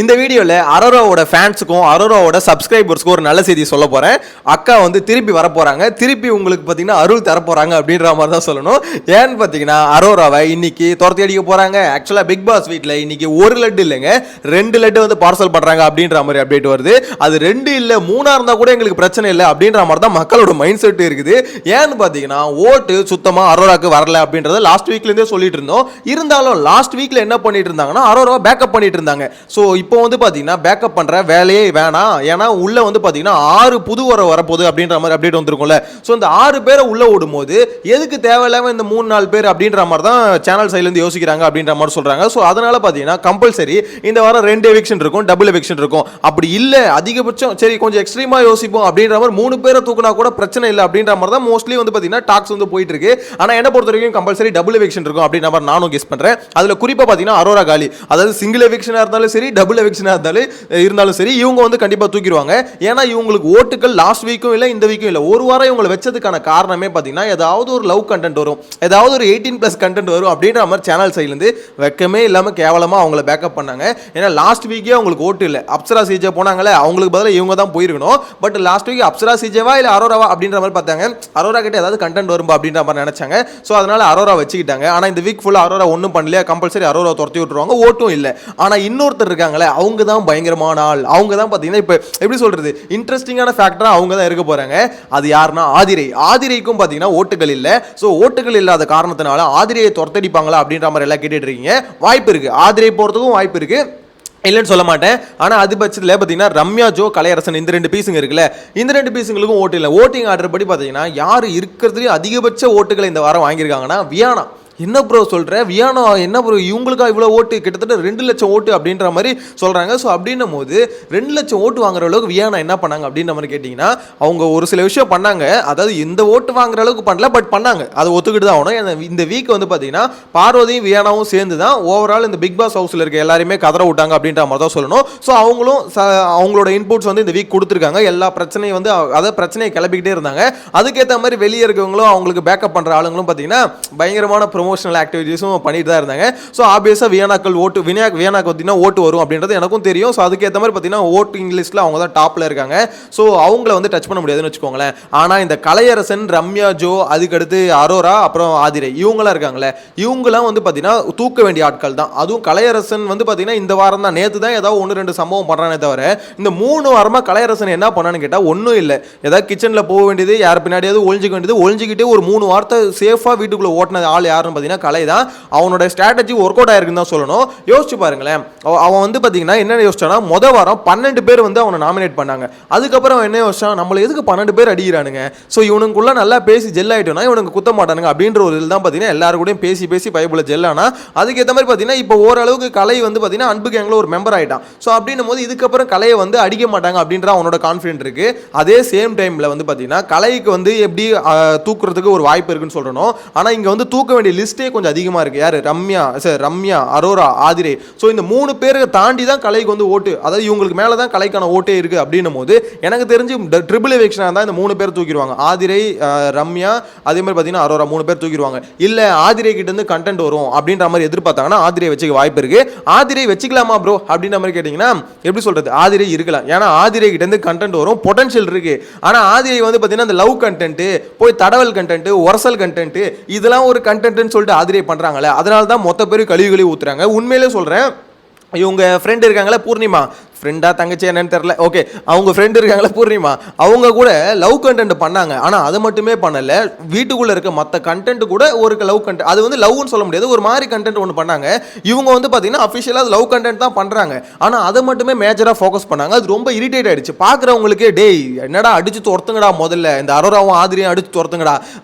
இந்த வீடியோல அரோராவோட ஃபேன்ஸுக்கும் அரோராவோட சப்ஸ்கிரைபர்ஸ்க்கும் ஒரு நல்ல செய்தி சொல்ல போறேன். அக்கா வந்து திருப்பி வர போறாங்க. திருப்பி உங்களுக்கு பாத்தீங்கன்னா அருள் தர போறாங்க அப்படின்ற மாதிரி தான் சொல்லணும். ஏன்னு பாத்தீங்கன்னா அரோராவை இன்னைக்கு துரத்தி அடிக்க போறாங்க. ஆக்சுவலா பிக் பாஸ் வீட்ல இன்னைக்கு ஒரு லட்டு இல்லைங்க 2 லட்டு வந்து பார்சல் பண்றாங்க அப்படின்ற மாதிரி அப்டேட் வருது. அது 2 இல்ல 3 இருந்தா கூட எங்களுக்கு பிரச்சனை இல்லை அப்படின்ற மாதிரி தான் மக்களோட மைண்ட் செட் இருக்குது. ஏன்னு பாத்தீங்கன்னா ஓட்டு சுத்தமா அரோராக்கு வரல அப்படின்றத லாஸ்ட் வீக்ல இருந்தே சொல்லிட்டு இருந்தோம். இருந்தாலும் லாஸ்ட் வீக்ல என்ன பண்ணிட்டு இருந்தாங்கன்னா அரோராவை பேக்கப் பண்ணிட்டு இருந்தாங்க. ஸோ இப்போ வந்து பார்த்தீங்கன்னா பேக்கப் பண்ணுற வேலையே வேணாம். ஏன்னா உள்ள வந்து பார்த்தீங்கன்னா 6 புது வரப்போகுது அப்படின்ற மாதிரி அப்டேட் வந்துருக்கும்ல. ஸோ இந்த 6 பேரை உள்ள விடும்போது எதுக்கு தேவையில்லாம இந்த 3-4 பேர் அப்படின்ற மாதிரி தான் சேனல் சைட்லேருந்து யோசிக்கிறாங்க அப்படின்ற மாதிரி சொல்றாங்க. ஸோ அதனால பார்த்தீங்கன்னா கம்பல்சரி இந்த வாரம் 2 எவிக்ஷன் இருக்கும், டபுள் எவிக்ஷன் இருக்கும். அப்படி இல்லை அதிகபட்சம் சரி கொஞ்சம் எக்ஸ்ட்ரீமா யோசிப்போம் அப்படின்ற மாதிரி 3 பேரை தூக்குனா கூட பிரச்சனை இல்லை அப்படின்ற மாதிரி தான் மோஸ்ட்லி வந்து பார்த்தீங்கன்னா டாக்ஸ் வந்து போயிட்டு இருக்கு. ஆனால் என்ன பொறுத்த வரைக்கும் கம்பல்சரி டபுள் எவிக்ஷன் இருக்கும் அப்படின்ற மாதிரி நானும் கெஸ் பண்றேன். அதில் குறிப்பாக பார்த்தீங்கன்னா அரோரா காலி, அதாவது சிங்கிள் எவிக்ஷனாக இருந்தாலும் சரி டபுள் எவிக்ஷனாக இருந்தாலும் சரி இவங்க வந்து கண்டிப்பா தூக்கிடுவாங்க. ஏன்னா இவங்களுக்கு ஓட்டுகள் லாஸ்ட் வீக்கும் இல்ல இந்த வீக்கும் இல்ல, ஒரு வாரம் இவங்களை வச்சதுக்கான காரணமே பாத்தீங்கன்னா ஏதாவது ஒரு லவ் கண்டென்ட் வரும், ஏதாவது ஒரு 18+ கண்டென்ட் வரும் அப்படின்ற மாதிரி சேனல் சைட்ல இருந்து வெக்கமே இல்லாம கேவலமா அவங்களை பேக்கப் பண்ணாங்க. ஏன்னா லாஸ்ட் வீக்கே அவங்களுக்கு ஓட்டு இல்ல, அப்சரா சிஜே போனாங்களே அவங்களுக்கு பதிலாக இவங்க தான் போயிருக்கணும். பட் லாஸ்ட் வீக் அப்சரா சிஜேவா இல்ல அரோராவா அப்படின்ற மாதிரி பார்த்தாங்க. அரோரா கிட்ட ஏதாவது கண்டென்ட் வரும்பா அப்படின்ற மாதிரி நினைச்சாங்க. ஸோ அதனால அரோரா வச்சுக்கிட்டாங்க. ஆனா இந்த வீக் ஃபுல்லா அரோரா ஒன்றும் பண்ணல, கம்பல்சரி அரோரா துரத்தி விட்டுருவாங்க, ஓட்டும் இல்லை. ஆனா இன்னொருத்தர் இருக்காங்களே அவங்க தான் பயங்கரமான ஆள். அவங்க தான் பாத்தீங்கன்னா இப்ப எப்படி சொல்றது இன்ட்ரெஸ்டிங்கான ஃபேக்டரா அவங்க தான் இருக்க போறாங்க. அது யாருன்னா ஆதிரை. ஆதிரைக்கும் பாத்தீங்கன்னா ஓட்டுகள் இல்ல. சோ ஓட்டுகள் இல்லாத காரணத்தினால ஆதிரையை துரத்தடிப்பாங்களா அப்படின்ற மாதிரி எல்லாம் கேட்டுட்டு இருக்கீங்க. வாய்ப்பு இருக்கு, ஆதிரை போறதுக்கும் வாய்ப்பு இருக்கு, இல்லைன்னு சொல்ல மாட்டேன். ஆனால் அது பட்சத்தில் பார்த்தீங்கன்னா ரம்யா, ஜோ, கலையரசன் இந்த 2 பீஸுங்க இருக்குல்ல, இந்த 2 பீஸுங்களுக்கும் ஓட்டு இல்லை. ஓட்டிங் ஆர்டர் படி பார்த்தீங்கன்னா யார் இருக்கிறதுலேயே அதிகபட்ச ஓட்டுகளை இந்த வாரம் வாங்கியிருக்காங்கன்னா வியானா. என்ன ப்ரோ சொல்கிற வியானா, என்ன ப்ரோ இவங்களுக்கா இவ்வளோ ஓட்டு, கிட்டத்தட்ட 2 லட்சம் ஓட்டு அப்படின்ற மாதிரி சொல்கிறாங்க. ஸோ அப்படின்னும் போது 2 லட்சம் ஓட்டு வாங்குற அளவுக்கு வியானா என்ன பண்ணாங்க அப்படின்ற மாதிரி கேட்டிங்கன்னா அவங்க ஒரு சில விஷயம் பண்ணாங்க. அதாவது இந்த ஓட்டு வாங்குற அளவுக்கு பண்ணல, பட் பண்ணாங்க, அதை ஒத்துக்கிட்டு தான் ஆகணும். இந்த வீக் வந்து பார்த்தீங்கன்னா பார்வதியும் வியானாவும் சேர்ந்து தான் ஓவரால் இந்த பிக் பாஸ் ஹவுஸில் இருக்க எல்லாருமே கதற விட்டாங்க அப்படின்ற மாதிரி தான் சொல்லணும். ஸோ அவங்களும் அவங்களோட இன்புட்ஸ் வந்து இந்த வீக் கொடுத்துருக்காங்க. எல்லா பிரச்சனையும் வந்து அதை பிரச்சனையை கிளப்பிக்கிட்டே இருந்தாங்க. அதுக்கேற்ற மாதிரி வெளியே இருக்கவங்களும் அவங்களுக்கு பேக்கப் பண்ணுற ஆளுங்களும் பார்த்தீங்கன்னா பயங்கரமான ப்ரொமோஷனல் ஆக்டிவிட்டீஸும் பண்ணிட்டு தான் இருந்தாங்க. ஸோ ஆப்வியஸாக வியானாக்கள் ஓட்டு வியானாக்கு பார்த்தீங்கன்னா ஓட்டு வரும் அப்படின்றது எனக்கும் தெரியும். ஸோ அதுக்கேற்ற மாதிரி பார்த்தீங்கன்னா ஓட்டிங் லிஸ்ட்டில் அவங்க தான் டாப்பில் இருக்காங்க. ஸோ அவங்கள வந்து டச் பண்ண முடியாதுன்னு வச்சுக்கோங்களேன். ஆனால் இந்த கலையரசன், ரம்யா, ஜோ, அதுக்கடுத்து அரோரா, அப்புறம் ஆதிரை இவங்களாம் இருக்காங்களே, இவங்களாம் வந்து பார்த்தீங்கன்னா தூக்க வேண்டிய ஆட்கள் தான். அதுவும் கலையரசன் வந்து பார்த்தீங்கன்னா இந்த வாரம் தான், நேற்று தான் ஏதாவது 1-2 சம்பவம் பண்ணுறானே தவிர இந்த 3 வாரமாக கலையரசன் என்ன பண்ணான்னு கேட்டால் ஒன்றும் இல்லை. ஏதாவது கிச்சனில் போக வேண்டியது, யார் பின்னாடியாவது ஒழிஞ்சிக்க வேண்டியது, ஒழிஞ்சிக்கிட்டே ஒரு 3 வாரத்தை சேஃபாக வீட்டுக்குள்ளே ஓட்டின ஆள் யாருன்னு பார்த்தீங்கன்னா கலை தான். அவனோட ஸ்ட்ராட்டஜி ஒர்க் அவுட் ஆயிருக்குன்னு தான் சொல்லணும். யோசிச்சு பாருங்களேன், அவன் வந்து பார்த்தீங்கன்னா என்ன யோசிச்சானா மொதல் வாரம் 12 பேர் வந்து அவனை நாமினேட் பண்ணாங்க. அதுக்கப்புறம் என்ன யோசிச்சான், நம்மள எதுக்கு 12 பேர் அடிக்கிறானுங்க, ஸோ இவனுக்குள்ள நல்லா பேசி ஜெல் ஆகிட்டோம்னா இவனுக்கு குத்த மாட்டானுங்க அப்படின்ற ஒரு இதில் தான் பார்த்தீங்கன்னா எல்லாரும் கூட பேசி பைபிள் ஜெல் ஆனா அதுக்கேற்ற மாதிரி பார்த்தீங்கன்னா இப்போ ஓரளவுக்கு கலை வந்து பார்த்தீங்கன்னா அன்பு கேங்கில் ஒரு மெம்பர் ஆகிட்டான். ஸோ அப்படின்னும் போது இதுக்கப்புறம் கலையை வந்து அடிக்க மாட்டாங்க அப்படின்ற அவனோட கான்ஃபிடென்ட் இருக்கு. அதே சேம் டைமில் வந்து பார்த்தீங்கன்னா கலைக்கு வந்து எப்படி தூக்குறதுக்கு ஒரு வாய்ப்பு இருக்குன்னு சொல்றணும். ஆனால் இங்கே வந்து தூக்க வேண்டிய லிஸ்ட்டே கொஞ்சம் அதிகமாக இருக்கு. யாரு ரம்யா, அரோரா, ஆதிரை. ஸோ இந்த 3 பேரை தாண்டி தான் கலைக்கு வந்து ஓட்டு, அதாவது இவங்களுக்கு மேலே தான் கலைக்கான ஓட்டே இருக்கு அப்படின்னும் போது எனக்கு தெரிஞ்சு ட்ரிபிள் எவிக்ஷனாக தான் இந்த 3 பேர் தூக்கிடுவாங்க. ஆதிரை, ரம்யா, அதே மாதிரி பார்த்தீங்கன்னா அரோரா 3 பேர் தூக்கிடுவாங்க. இல்லை ஆதிரை கிட்ட இருந்து கண்டென்ட் வரும் அப்படின்ற மாதிரி எதிர்பார்த்தாங்கன்னா ஆதிரை வச்சுக்க வாய்ப்பு இருக்கு. ஆதிரை வச்சுக்கலாமா ப்ரோ அப்படின்ற மாதிரி கேட்டிங்கன்னா எப்படி சொல்றது, ஆதிரை இருக்கலாம். ஏன்னா ஆதிரை கிட்ட இருந்து கண்டென்ட் வரும், பொட்டன்ஷியல் இருக்கு. ஆனால் ஆதிரை வந்து பார்த்தீங்கன்னா இந்த லவ் கண்டென்ட், போய் தடவல் கண்டென்ட், ஒரசல் கண்டென்ட், இதெல்லாம் ஒரு கண்டென்ட்னு சொல்லிட்டு ஆதிரை பண்றாங்களே, அதனால தான் மொத்த பேரும் கழிவுகளை ஊத்துறாங்க. உண்மையிலே சொல்றேன், இவங்க ஃப்ரெண்ட் இருக்காங்களே பூர்ணிமா, ஃப்ரெண்டா தங்கச்சி என்னன்னு தெரியல, ஓகே அவங்க ஃப்ரெண்ட் இருக்காங்களே பூர்ணிமா, அவங்க கூட லவ் கண்டென்ட் பண்ணாங்க. ஆனால் அதை மட்டுமே பண்ணல, வீட்டுக்குள்ள இருக்க மற்ற கண்டென்ட் கூட ஒரு லவ் கண்டென்ட், அது வந்து லவ்னு சொல்ல முடியாது, ஒரு மாதிரி கண்டென்ட் ஒன்று பண்ணாங்க. இவங்க வந்து பார்த்தீங்கன்னா அஃபிஷியலாக லவ் கண்டென்ட் தான் பண்ணுறாங்க. ஆனால் அதை மட்டுமே மேஜராக ஃபோக்கஸ் பண்ணாங்க. அது ரொம்ப இரிட்டேட் ஆயிடுச்சு பார்க்குறவங்களுக்கே. டேய் என்னடா அடிச்சு துரத்துங்கடா, முதல்ல இந்த அரோராவும் ஆதிரியும் அடிச்சு துரத்துங்கடா,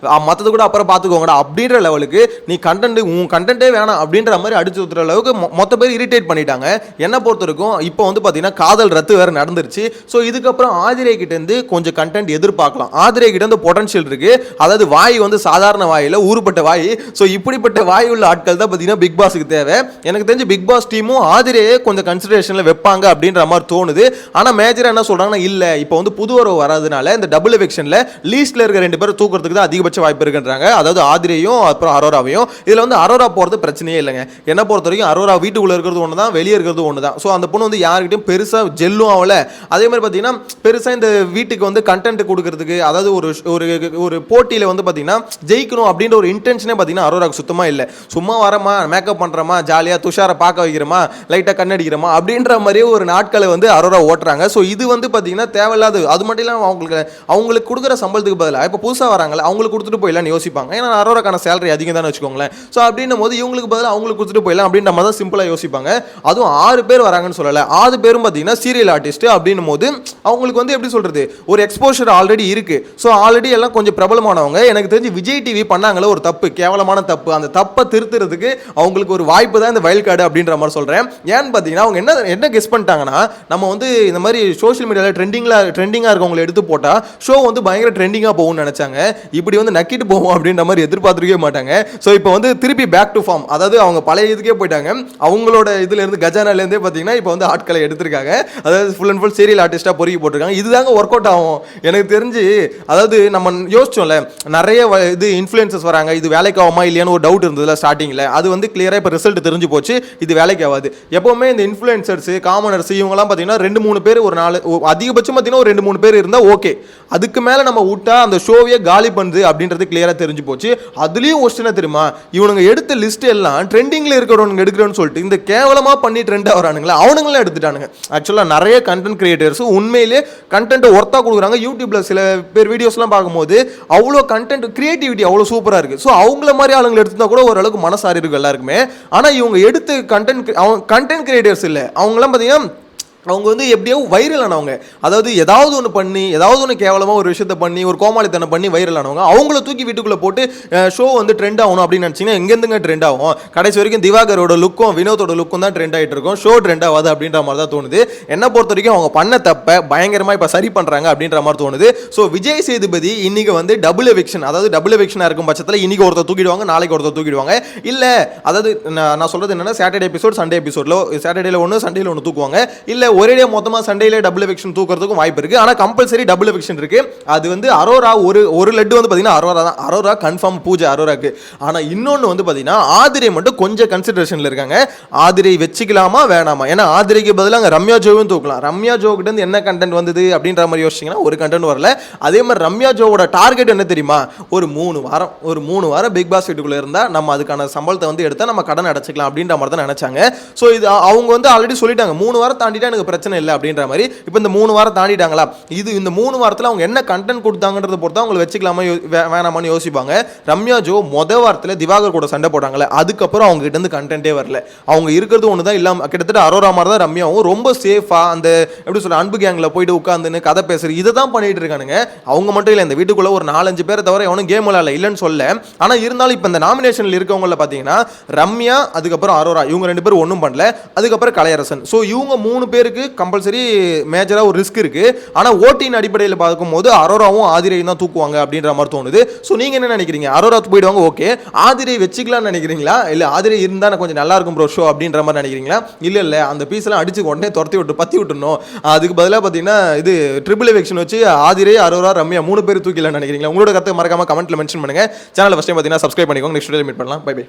மற்றது கூட அப்புறம் பார்த்துக்கோங்கடா அப்படின்ற லெவலுக்கு நீ கண்டென்ட் உன் கண்டென்ட்டே வேணாம் அப்படின்ற மாதிரி அடிச்சு துரத்துற அளவுக்கு மொத்த பேர் இரிட்டேட் பண்ணிட்டாங்க. என்ன பொறுத்த வரைக்கும் இப்போ வந்து பார்த்தீங்கன்னா பார்த்தீங்கன்னா காதல் ரத்து வேறு நடந்துருச்சு. ஸோ இதுக்கப்புறம் ஆதிரை கிட்ட இருந்து கொஞ்சம் கண்டென்ட் எதிர்பார்க்கலாம். ஆதிரை கிட்ட இருந்து பொட்டன்ஷியல் இருக்கு. அதாவது வாய் வந்து சாதாரண வாயில் ஊறுபட்ட வாய். ஸோ இப்படிப்பட்ட வாய் உள்ள ஆட்கள் தான் பார்த்தீங்கன்னா பிக் பாஸுக்கு தேவை. எனக்கு தெரிஞ்சு பிக் பாஸ் டீமும் ஆதிரையே கொஞ்சம் கன்சிடரேஷனில் வைப்பாங்க அப்படின்ற மாதிரி தோணுது. ஆனால் மேஜராக என்ன சொல்றாங்கன்னா, இல்லை இப்போ வந்து புது வரவு வராதுனால இந்த டபுள் எவிக்ஷனில் லீஸ்ட்ல இருக்க 2 பேரும் தூக்குறதுக்கு தான் அதிகபட்ச வாய்ப்பு இருக்குன்றாங்க. அதாவது ஆதிரையும் அப்புறம் அரோராவையும். இதில் வந்து அரோரா போகிறது பிரச்சனையே இல்லைங்க. என்ன பொறுத்த வரைக்கும் அரோரா வீட்டுக்குள்ளே இருக்கிறது ஒன்று தான், வெளியே இருக்கிறது ஒன்று தான். ஸோ அந்த பொண்ணு வந்து யாருக்கிட்டையும் பெருசாக ஜெல்லும் ஆகல. அதே மாதிரி பார்த்தீங்கன்னா பெருசாக இந்த வீட்டுக்கு வந்து கண்டென்ட் கொடுக்கறதுக்கு, அதாவது ஒரு போட்டியில் வந்து பார்த்தீங்கன்னா ஜெயிக்கணும் அப்படின்ற ஒரு இன்டென்ஷனே பார்த்தீங்கன்னா அரோராக்கு சுத்தமாக இல்லை. சும்மா வரமா, மேக்கப் பண்ணுறமா, ஜாலியாக துஷாரை பார்க்க வைக்கிறோமா, லைட்டாக கண்ணடிக்கிறோமா அப்படின்ற மாதிரியே ஒரு நாட்களை வந்து அரோரா ஓட்டுறாங்க. ஸோ இது வந்து பார்த்தீங்கன்னா தேவையில்லாது. அது மட்டும் இல்லாமல் அவங்களுக்கு கொடுக்குற சம்பளத்துக்கு பதிலாக இப்போ புதுசாக வராங்களே அவங்களுக்கு கொடுத்துட்டு போயிடலாம்னு யோசிப்பாங்க. ஏன்னா அரோராக்கான சேலரி அதிகம் தான் வச்சுக்கோங்களேன். ஸோ அப்படின்னும் போது இவங்களுக்கு பதிலாக அவங்களுக்கு கொடுத்துட்டு போயிடலாம் அப்படின்ற மாதிரி தான் சிம்பிளாக யோசிப்பாங்க. அதுவும் 6 பேர் வராங்கன்னு சொல்லலை, 6 பேரும் பார்த்தீங்கன்னா சீரியல் ஆர்டிஸ்ட் அப்படின்னும் போது அவங்களுக்கு வந்து எப்படி சொல்றது, ஒரு எக்ஸ்போஷர் ஆல்ரெடி இருக்கு. ஸோ ஆல்ரெடி எல்லாம் கொஞ்சம் பிரபலமானவங்க. எனக்கு தெரிஞ்சு விஜய் டிவி பண்ணாங்களே ஒரு தப்பு, கேவலமான தப்பு. அந்த தப்பை திருத்துறதுக்கு அவங்களுக்கு ஒரு வாய்ப்பு தான் இந்த வைல்ட் கார்டு அப்படின்ற மாதிரி சொல்றேன். ஏன்னு பார்த்தீங்கன்னா அவங்க என்ன கெஸ் பண்ணிட்டாங்கன்னா, நம்ம வந்து இந்த மாதிரி சோஷியல் மீடியாவில் ட்ரெண்டிங்காக இருக்கவங்களை எடுத்து போட்டால் ஷோ வந்து பயங்கர ட்ரெண்டிங்காக போகும்னு நினைச்சாங்க. இப்படி வந்து நக்கிட்டு போவோம் அப்படின்ற மாதிரி எதிர்பார்த்துருக்கவே மாட்டாங்க. ஸோ இப்போ வந்து திருப்பி பேக் டு ஃபார்ம், அதாவது அவங்க பழைய இதுக்கே போயிட்டாங்க. அவங்களோட இதுல இருந்து கஜானாலேருந்தே பார்த்தீங்கன்னா இப்போ வந்து ஆட்களை எடுத்திருக்காங்க. அதாவது ஃபுல் அண்ட் ஃபுல் சீரியல் ஆர்டிஸ்டாக பொறுக்கி போட்டிருக்காங்க. இதுதாங்க ஒர்க் அவுட் ஆகும் எனக்கு தெரிஞ்சு. அதாவது நம்ம யோசிச்சோம்ல, நிறைய இது இன்ஃப்ளூயன்சர்ஸ் வராங்க, இது வேலைக்கு ஆகுமா இல்லையான்னு ஒரு டவுட் இருந்ததுல ஸ்டார்டிங்கில். அது வந்து கிளியராக இப்போ ரிசல்ட் தெரிஞ்சு போச்சு, இது வேலைக்கு ஆகாது. எப்போவுமே இந்த இன்ஃப்ளூயன்சர்ஸ், காமனர்ஸ் இவங்கலாம் பார்த்தீங்கன்னா 2-3 பேர், ஒரு 4 அதிகபட்சம் பார்த்தீங்கன்னா ஒரு 2-3 பேர் இருந்தால் ஓகே. அதுக்கு மேலே நம்ம விட்டா அந்த ஷோவையே காலி பண்ணுது அப்படின்றது கிளியராக தெரிஞ்சு போச்சு. அதுலேயும் ஒஸ்ட் தெரியுமா, இவனுங்க எடுத்த லிஸ்ட் எல்லாம் ட்ரெண்டிங்கில் இருக்கிறவனுங்க எடுக்கிறோன்னு சொல்லிட்டு இந்த கேவலமாக பண்ணி ட்ரெண்டாக வரானுங்களா அவனுங்களாம் எடுத்துட்டானுங்க. ஆக்சுவலாக நிறைய கண்டென்ட் கிரியேட்டர்ஸ் உண்மையிலே கண்டென்ட்டை ஒர்த்தாக கொடுக்குறாங்க. யூடியூப்ல சில பேர் வீடியோஸ்லாம் பார்க்கும்போது அவ்வளோ கண்டென்ட் கிரியேட்டிவிட்டி அவ்வளோ சூப்பராக இருக்குது. ஸோ அவங்கள மாதிரி ஆளுங்களை எடுத்துனா கூட ஓரளவுக்கு மனசாரி இருக்கும் எல்லாருக்குமே. ஆனால் இவங்க எடுத்து கண்டென்ட் கிரியேட்டர்ஸ் இல்லை, அவங்களாம் பார்த்தீங்கன்னா அவங்க வந்து எப்படியோ வைரல் ஆனவங்க. அதாவது ஏதாவது ஒன்று பண்ணி, ஏதாவது ஒன்று கேவலமாக ஒரு விஷயத்தை பண்ணி, ஒரு கோமாளித்தனம் பண்ணி வைரல் ஆனவங்க. அவங்கள தூக்கி வீட்டுக்குள்ளே போட்டு ஷோ வந்து ட்ரெண்ட் ஆகணும் அப்படின்னு நினச்சிங்கன்னா எங்கேருந்துங்க ட்ரெண்ட் ஆகும்? கடைசி வரைக்கும் திவாகரோட லுக்கும் வினோத்தோட லுக்கும் தான் ட்ரெண்ட் ஆகிட்டு இருக்கும். ஷோ ட்ரெண்ட் ஆகாது அப்படின்ற மாதிரி தான் தோணுது. என்ன பொறுத்த வரைக்கும் அவங்க பண்ண தப்பை பயங்கரமாக இப்போ சரி பண்ணுறாங்க அப்படின்ற மாதிரி தோணுது. ஸோ விஜய் சேதுபதி இன்னைக்கு வந்து டபுள் எவிக்ஷன், அதாவது டபுள் எவிக்ஷனாக இருக்கும் பட்சத்தில் இன்னைக்கு ஒருத்தர் தூக்கிடுவாங்க, நாளைக்கு ஒருத்தர் தூக்கிடுவாங்க. இல்லை அதாவது நான் சொல்கிறது என்னன்னா, சாட்டர்டே எபிசோட் சண்டே எபிசோடில், சாட்டர்டேல ஒன்று சண்டேல ஒன்று தூக்குவாங்க. இல்லை ஒரே மொத்தமாக சண்டேல டபுள் எவிக்ஷன் தூக்குறதுக்கும் வாய்ப்பு இருக்கு. ஆனால் கம்பல்சரி டபுள் எவிக்ஷன் இருக்கு. அது வந்து அரோரா ஒரு லட்டு வந்து பார்த்தீங்கன்னா அரோரா தான். அரோரா கன்ஃபார்ம் பூஜை அரோராக்கு. ஆனால் இன்னொன்று வந்து பார்த்தீங்கன்னா ஆதிரை மட்டும் கொஞ்சம் கன்சிடரேஷனில் இருக்காங்க. ஆதிரை வச்சுக்கலாமா வேணாமா? ஏன்னா ஆதிரைக்கு பதிலாக ரம்யா ஜோவும் தூக்கலாம். ரம்யா ஜோ கிட்ட இருந்து என்ன கண்டென்ட் வந்தது அப்படின்ற மாதிரி யோசிச்சிங்கன்னா ஒரு கண்டென்ட் வரல. அதே மாதிரி ரம்யா ஜோவோட டார்கெட் என்ன தெரியுமா? ஒரு 3 வாரம் பிக் பாஸ் வீட்டுக்குள்ளே இருந்தால் நம்ம அதுக்கான சம்பளத்தை வந்து எடுத்தால் நம்ம கடன் அடைச்சிக்கலாம் அப்படின்ற மாதிரி தான் நினைச்சாங்க. ஸோ இது அவங்க வந்து ஆல்ரெடி சொல்லிட்டாங்க, 3 வாரம் தாண்டிட்டா எனக்கு பிரச்சனை இல்லை அப்படின்ற மாதிரி. இப்போ இந்த 3 வாரம் தாண்டிட்டாங்களா, இது இந்த 3 வாரத்தில் அவங்க என்ன கண்டென்ட் கொடுத்தாங்கன்றத பொறுத்து அவங்களை வச்சுக்கலாமா வேணாமான்னு யோசிப்பாங்க. ரம்யா ஜோ வாரத்தில் திவாகர் கூட சண்டை போட்டாங்களே, அதுக்கப்புறம் அவங்க கிட்ட இருந்து கண்டென்ட்டே வரல. அவங்க இருக்கிறது ஒன்று தான் இல்லாமல் கிட்டத்தட்ட அரோரா மாதிரி தான் ரம்யாவும் ரொம்ப சேஃபாக அந்த எப்படி சொல்ல அன்பு கேங்கில் போயிட்டு உட்காந்துன்னு கதை பேசுறது இதை தான் பண்ணிட்டு இருக்கானுங்க. அவங்க மட்டும் இல்லை, இந்த வீட்டுக்குள்ள ஒரு 4-5 பேரை தவிர எவனும் கேம் விளையாடல இல்லைன்னு சொல்ல. ஆனால் இருந்தாலும் இப்போ இந்த நாமினேஷனில் இருக்கவங்கள பார்த்தீங்கன்னா ரம்யா, அதுக்கப்புறம் அரோரா, இவங்க 2 பேரும் ஒன்றும் பண்ணல. அதுக்கப்புறம் கலையரசன். ஸோ இவங்க 3 பேருக்கு கம்பல்சரி மேஜரா ஒரு ரிஸ்க் இருக்கு. ஆனா ஓட்டின் அடிப்படையில் பார்க்கும்போது அரோராவும் ஆதிரையும் தான் தூக்குவாங்க அப்படின்ற மாதிரி தோணுது. ஸோ நீங்க என்ன நினைக்கிறீங்க? அரோரா போயிடுவாங்க ஓகே, ஆதிரை வச்சுக்கலாம்னு நினைக்கிறீங்களா? இல்லை ஆதிரை இருந்தால் கொஞ்சம் நல்லா இருக்கும் ப்ரோ ஷோ அப்படின்ற மாதிரி நினைக்கிறீங்களா? இல்லை அந்த பீஸ் எல்லாம் அடிச்சு உடனே துரத்தி விட்டு பத்தி விட்டுணும். அதுக்கு பதிலாக பார்த்தீங்கன்னா இது ட்ரிபிள் எவிக்ஷன் வச்சு ஆதிரை, அரோரா, ரம்யா 3 பேர் தூக்கிடலாம்னு நினைக்கிறீங்களா? உங்களோட கருத்தை மறக்காம கமெண்ட்ல மென்ஷன் பண்ணுங்க. சேனலை ஃபர்ஸ்ட் டைம் பார்த்தீங்கன்னா சப்ஸ்கிரைப் பண்ணிக்கோங்க. நெக்ஸ்ட் வீடியோல மீட் பண்ணலாம். Bye by.